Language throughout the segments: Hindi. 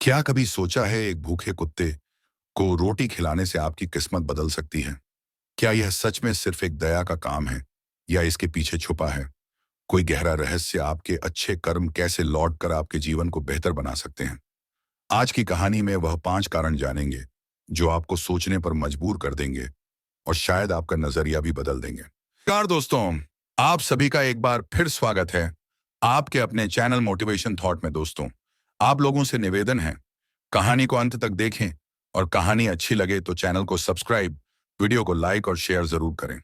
क्या कभी सोचा है एक भूखे कुत्ते को रोटी खिलाने से आपकी किस्मत बदल सकती है? क्या यह सच में सिर्फ एक दया का काम है या इसके पीछे छुपा है कोई गहरा रहस्य? आपके अच्छे कर्म कैसे लौट कर आपके जीवन को बेहतर बना सकते हैं? आज की कहानी में वह 5 कारण जानेंगे जो आपको सोचने पर मजबूर कर देंगे और शायद आपका नजरिया भी बदल देंगे। नमस्कार दोस्तों, आप सभी का एक बार फिर स्वागत है आपके अपने चैनल मोटिवेशन थॉट में। दोस्तों, आप लोगों से निवेदन है, कहानी को अंत तक देखें और कहानी अच्छी लगे तो चैनल को सब्सक्राइब, वीडियो को लाइक और शेयर जरूर करें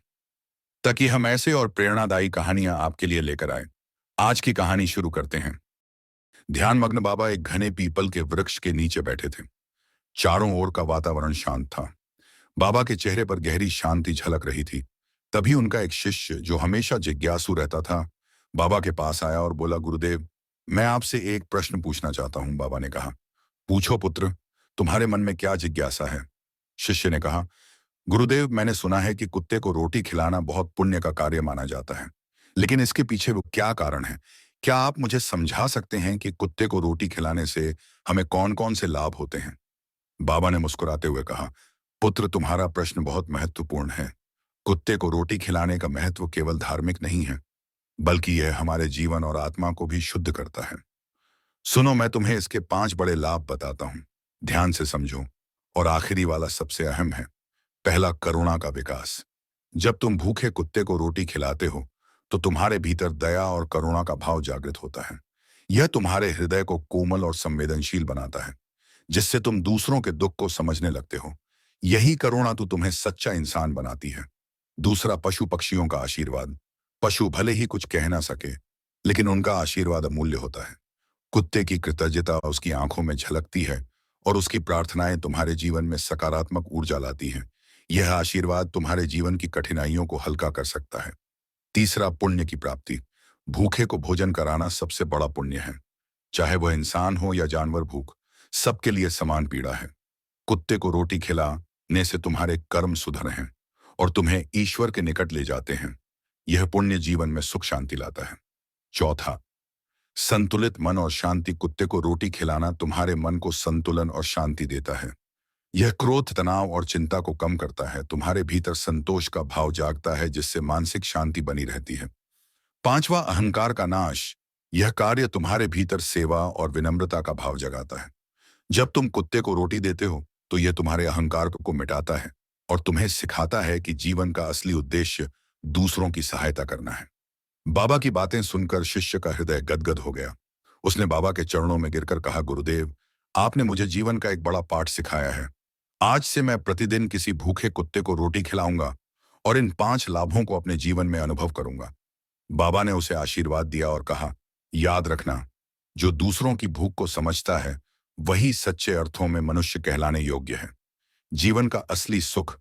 ताकि हम ऐसे और प्रेरणादायी कहानियां आपके लिए लेकर आए। आज की कहानी शुरू करते हैं। ध्यानमग्न बाबा एक घने पीपल के वृक्ष के नीचे बैठे थे। चारों ओर का वातावरण शांत था। बाबा के चेहरे पर गहरी शांति झलक रही थी। तभी उनका एक शिष्य जो हमेशा जिज्ञासु रहता था, बाबा के पास आया और बोला, गुरुदेव, मैं आपसे एक प्रश्न पूछना चाहता हूं। बाबा ने कहा, पूछो पुत्र, तुम्हारे मन में क्या जिज्ञासा है? शिष्य ने कहा, गुरुदेव, मैंने सुना है कि कुत्ते को रोटी खिलाना बहुत पुण्य का कार्य माना जाता है, लेकिन इसके पीछे वो क्या कारण है? क्या आप मुझे समझा सकते हैं कि कुत्ते को रोटी खिलाने से हमें कौन कौन से लाभ होते हैं? बाबा ने मुस्कुराते हुए कहा, पुत्र, तुम्हारा प्रश्न बहुत महत्वपूर्ण है। कुत्ते को रोटी खिलाने का महत्व केवल धार्मिक नहीं है, बल्कि यह हमारे जीवन और आत्मा को भी शुद्ध करता है। सुनो, मैं तुम्हें इसके 5 बड़े लाभ बताता हूं। ध्यान से समझो। और आखिरी वाला सबसे अहम है। पहला, करुणा का विकास। जब तुम भूखे कुत्ते को रोटी खिलाते हो तो तुम्हारे भीतर दया और करुणा का भाव जागृत होता है। यह तुम्हारे हृदय को कोमल और संवेदनशील बनाता है, जिससे तुम दूसरों के दुख को समझने लगते हो। यही करुणा तो तुम्हें सच्चा इंसान बनाती है। दूसरा, पशु पक्षियों का आशीर्वाद। पशु भले ही कुछ कह ना सके, लेकिन उनका आशीर्वाद अमूल्य होता है। कुत्ते की कृतज्ञता उसकी आंखों में झलकती है और उसकी प्रार्थनाएं तुम्हारे जीवन में सकारात्मक ऊर्जा लाती हैं। यह आशीर्वाद तुम्हारे जीवन की कठिनाइयों को हल्का कर सकता है। तीसरा, पुण्य की प्राप्ति। भूखे को भोजन कराना सबसे बड़ा पुण्य है। चाहे वह इंसान हो या जानवर, भूख सबके लिए समान पीड़ा है। कुत्ते को रोटी खिलाने से तुम्हारे कर्म सुधर हैं और तुम्हें ईश्वर के निकट ले जाते हैं। यह पुण्य जीवन में सुख शांति लाता है। चौथा, संतुलित मन और शांति। कुत्ते को रोटी खिलाना तुम्हारे मन को संतुलन और शांति देता है। यह क्रोध, तनाव और चिंता को कम करता है। तुम्हारे भीतर संतोष का भाव जागता है, जिससे मानसिक शांति बनी रहती है। पांचवा, अहंकार का नाश। यह कार्य तुम्हारे भीतर सेवा और विनम्रता का भाव जगाता है। जब तुम कुत्ते को रोटी देते हो तो यह तुम्हारे अहंकार को मिटाता है और तुम्हें सिखाता है कि जीवन का असली उद्देश्य दूसरों की सहायता करना है। बाबा की बातें सुनकर शिष्य का हृदय गदगद हो गया। उसने बाबा के चरणों में गिरकर कहा, गुरुदेव, आपने मुझे जीवन का एक बड़ा पाठ सिखाया है। आज से मैं प्रतिदिन किसी भूखे कुत्ते को रोटी खिलाऊंगा और इन 5 लाभों को अपने जीवन में अनुभव करूंगा। बाबा ने उसे आशीर्वाद दिया और कहा, याद रखना, जो दूसरों की भूख को समझता है वही सच्चे अर्थों में मनुष्य कहलाने योग्य है। जीवन का असली सुख